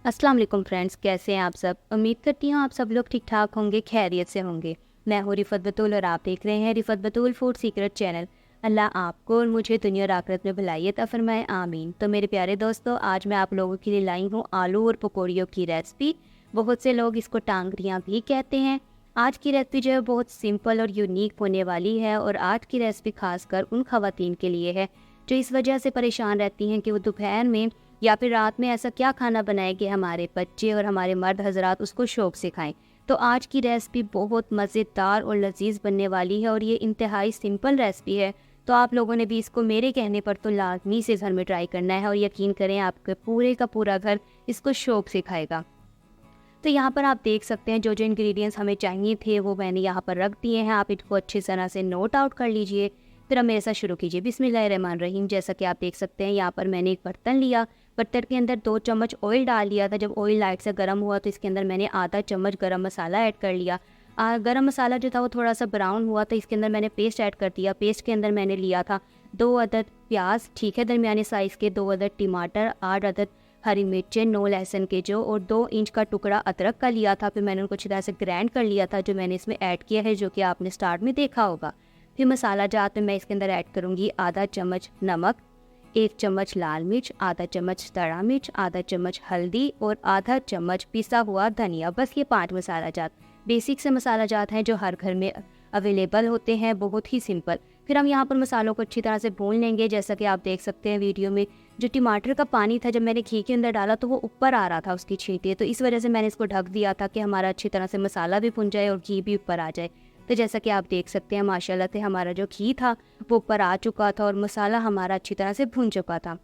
अस्सलाम वालेकुम फ्रेंड्स, कैसे हैं आप सब। उम्मीद करती हूँ आप सब लोग ठीक ठाक होंगे, खैरियत से होंगे। मैं हूँ रिफ़त बतूल और आप देख रहे हैं रिफ़त बतूल फूड सीक्रेट चैनल। अल्लाह आपको और मुझे दुनिया और आखिरत में भलाई अता फरमाए, आमीन। तो मेरे प्यारे दोस्तों, आज मैं आप लोगों के लिए लाई हूँ आलू और पकौड़ियों की रेसिपी। बहुत से लोग इसको टांगरियाँ भी कहते हैं। आज की रेसिपी जो है बहुत सिंपल और यूनिक होने वाली है, और आज की रेसिपी खासकर उन ख़वातीन के लिए है जो इस वजह से परेशान रहती हैं कि वो दोपहर में या फिर रात में ऐसा क्या खाना बनाए कि हमारे बच्चे और हमारे मर्द हजरात उसको शौक़ से खाएं। तो आज की रेसिपी बहुत मज़ेदार और लजीज बनने वाली है, और ये इंतहाई सिंपल रेसिपी है। तो आप लोगों ने भी इसको मेरे कहने पर तो लाजमी से घर में ट्राई करना है, और यकीन करें आपके पूरे का पूरा घर इसको शौक़ से खाएगा। तो यहाँ पर आप देख सकते हैं जो जो इंग्रेडिएंट्स हमें चाहिए थे वो मैंने यहाँ पर रख दिए हैं। आप इनको अच्छी तरह से नोट आउट कर लीजिए, फिर आप मेरे साथ शुरू कीजिए। बिस्मिल्लाहिर्रहमानिर्रहीम। जैसा कि आप देख सकते हैं यहाँ पर मैंने एक बर्तन लिया, बर्तन के अंदर 2 चम्मच ऑयल डाल लिया था। जब ऑयल लाइट से गर्म हुआ तो इसके अंदर मैंने आधा चम्मच गरम मसाला ऐड कर लिया। गरम मसाला जो था वो थोड़ा सा ब्राउन हुआ तो इसके अंदर मैंने पेस्ट ऐड कर दिया। पेस्ट के अंदर मैंने लिया था 2 अदद प्याज, ठीक है, दरमियाने साइज़ के, 2 अदद टमाटर, 8 अदद हरी मिर्चें, 9 लहसुन के जो, और 2 इंच का टुकड़ा अदरक का लिया था। फिर मैंने उनको अच्छी तरह से ग्राइंड कर लिया था, जो मैंने इसमें ऐड किया है, जो कि आपने स्टार्ट में देखा होगा। फिर मसाला जात में मैं इसके अंदर ऐड करूँगी आधा चम्मच नमक, 1 चम्मच लाल मिर्च, आधा चम्मच तड़ा मिर्च, आधा चम्मच हल्दी और आधा चम्मच पिसा हुआ धनिया। बस ये 5 मसाला जात बेसिक से मसाला जात हैं जो हर घर में अवेलेबल होते हैं, बहुत ही सिंपल। फिर हम यहाँ पर मसालों को अच्छी तरह से भून लेंगे। जैसा कि आप देख सकते हैं वीडियो में, जो टमाटर का पानी था जब मैंने घी के अंदर डाला तो वो ऊपर आ रहा था उसकी छींटे, तो इस वजह से मैंने इसको ढक दिया था कि हमारा अच्छी तरह से मसाला भी भुन जाए और घी भी ऊपर आ जाए। तो जैसा कि आप देख सकते हैं माशाल्लाह से हमारा जो घी था वो ऊपर आ चुका था और मसाला हमारा अच्छी तरह से भुन चुका था।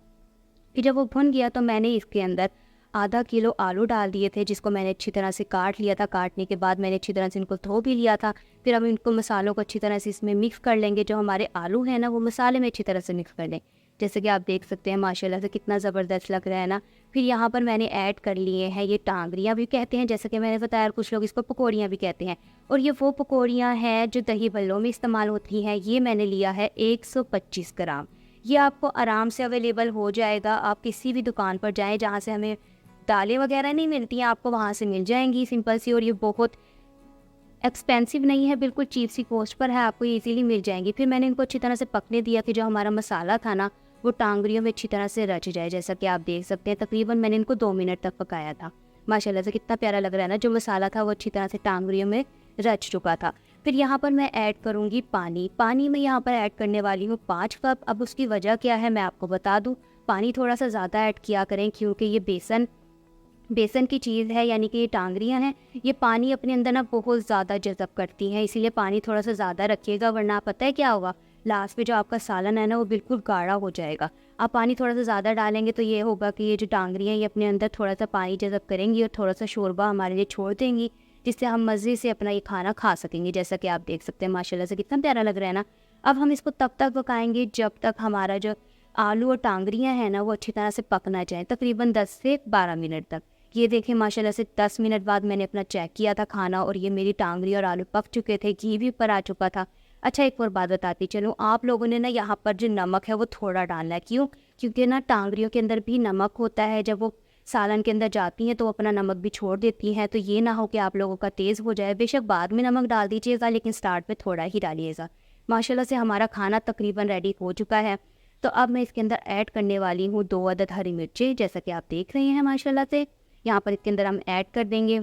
फिर जब वो भुन गया तो मैंने इसके अंदर आधा किलो आलू डाल दिए थे, जिसको मैंने अच्छी तरह से काट लिया था। काटने के बाद मैंने अच्छी तरह से इनको धो भी लिया था। फिर हम इनको मसालों को अच्छी तरह से इसमें मिक्स कर लेंगे। जो हमारे आलू हैं ना वो मसाले में अच्छी तरह से मिक्स कर लें। जैसे कि आप देख सकते हैं माशाल्लाह से कितना ज़बरदस्त लग रहा है ना। फिर यहाँ पर मैंने ऐड कर लिए हैं, ये टांगरियाँ भी कहते हैं जैसे कि मैंने बताया, और कुछ लोग इसको पकौड़ियाँ भी कहते हैं। और ये वो पकौड़ियाँ हैं जो दही भल्लों में इस्तेमाल होती हैं। ये मैंने लिया है 125 ग्राम। ये आपको आराम से अवेलेबल हो जाएगा। आप किसी भी दुकान पर जाएँ जहाँ से हमें दालें वगैरह नहीं मिलती हैं, आपको वहाँ से मिल जाएंगी सिंपल सी। और ये बहुत एक्सपेंसिव नहीं है, बिल्कुल चीप सी कॉस्ट पर है, आपको इजीली मिल जाएंगी। फिर मैंने इनको अच्छी तरह से पकने दिया कि जो हमारा मसाला था ना वो टांगरियों में अच्छी तरह से रच जाए। जैसा कि आप देख सकते हैं तकरीबन मैंने इनको 2 मिनट तक पकाया था। माशाल्लाह से कितना प्यारा लग रहा है ना, जो मसाला था वो अच्छी तरह से टांगरियों में रच चुका था। फिर यहाँ पर मैं ऐड करूँगी पानी। पानी में यहाँ पर ऐड करने वाली हूँ 5 कप। अब उसकी वजह क्या है मैं आपको बता दूँ। पानी थोड़ा सा ज़्यादा ऐड किया करें, क्योंकि ये बेसन की चीज़ है, यानी कि ये टांगरियाँ हैं, ये पानी अपने अंदर ना बहुत ज़्यादा जज़ब करती हैं, इसीलिए पानी थोड़ा सा ज़्यादा रखिएगा, वरना पता है क्या होगा, लास्ट में जो आपका सालन है ना वो बिल्कुल गाढ़ा हो जाएगा। आप पानी थोड़ा सा ज़्यादा डालेंगे तो ये होगा कि ये जो टांगरियाँ ये अपने अंदर थोड़ा सा पानी जज़ब करेंगी और थोड़ा सा शोरबा हमारे लिए छोड़ देंगी, जिससे हम मज़े से अपना ये खाना खा सकेंगे। जैसा कि आप देख सकते हैं माशाल्लाह से कितना प्यारा लग रहा है ना। अब हम इसको तब तक पकाएंगे जब तक हमारा जो आलू और टांगरियाँ हैं ना वो अच्छी तरह से पक ना जाए, तकरीबन 10 से 12 मिनट तक। ये देखें माशाल्लाह से 10 मिनट बाद मैंने अपना चेक किया था खाना, और ये मेरी टांगरी और आलू पक चुके थे, घी भी ऊपर आ चुका था। अच्छा, एक और बात बताती चलूँ, आप लोगों ने ना यहाँ पर जो नमक है वो थोड़ा डालना है। क्यों? क्योंकि ना टांगरियों के अंदर भी नमक होता है, जब वो सालन के अंदर जाती हैं तो अपना नमक भी छोड़ देती हैं। तो ये ना हो कि आप लोगों का तेज़ हो जाए। बेशक बाद में नमक डाल दीजिएगा, लेकिन स्टार्ट में थोड़ा ही डालिएगा। माशाल्लाह से हमारा खाना तकरीबन रेडी हो चुका है। तो अब मैं इसके अंदर ऐड करने वाली हूँ 2 अदद हरी मिर्चें, जैसा कि आप देख रहे हैं माशाल्लाह से। यहाँ पर इसके अंदर हम ऐड कर देंगे।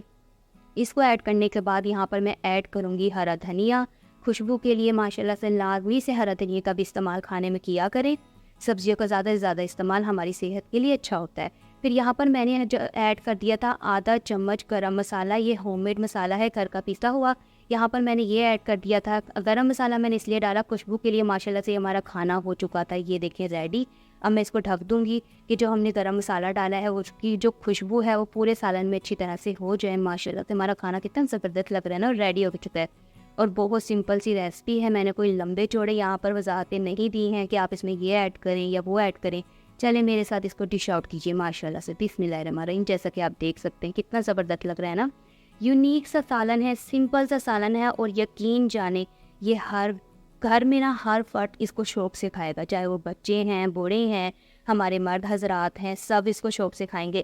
इसको ऐड करने के बाद यहाँ पर मैं ऐड करूँगी हरा धनिया। खुशबू के लिए माशाल्लाह से लाजमी से हरा धनिया का भी इस्तेमाल खाने में किया करें। सब्जियों का ज़्यादा से ज़्यादा इस्तेमाल हमारी सेहत के लिए अच्छा होता है। फिर यहाँ पर मैंने जो ऐड कर दिया था आधा चम्मच गरम मसाला, ये होममेड मसाला है, घर का पिसा हुआ। यहाँ पर मैंने ये ऐड कर दिया था। गरम मसाला मैंने इसलिए डाला खुशबू के लिए, माशाल्लाह से हमारा खाना हो चुका था, ये देखें रेडी। अब मैं इसको ढक दूँगी कि जो हमने गरम मसाला डाला है उसकी जो खुशबू है वो पूरे सालन में अच्छी तरह से हो जाए। माशाल्लाह से हमारा खाना कितना ज़बरदस्त लग रहा है ना, और रेडी हो चुका है। और बहुत सिंपल सी रेसिपी है, मैंने कोई लंबे चौड़े यहाँ पर वजाहतें नहीं दी हैं कि आप इसमें ये ऐड करें या वो ऐड करें। चलें मेरे साथ इसको डिश आउट कीजिए माशाल्लाह से। बिस्मिल्लाहिर्रहमानिर्रहीम। जैसा कि आप देख सकते हैं कितना ज़बरदस्त लग रहा है ना। यूनिक सा सालन है, सिंपल सा सालन है, और यकीन जाने ये हर घर में ना हर फर्द इसको शौक़ से खाएगा, चाहे वो बच्चे हैं, बूढ़े हैं, हमारे मर्द हजरात हैं, सब इसको शौक़ से खाएंगे।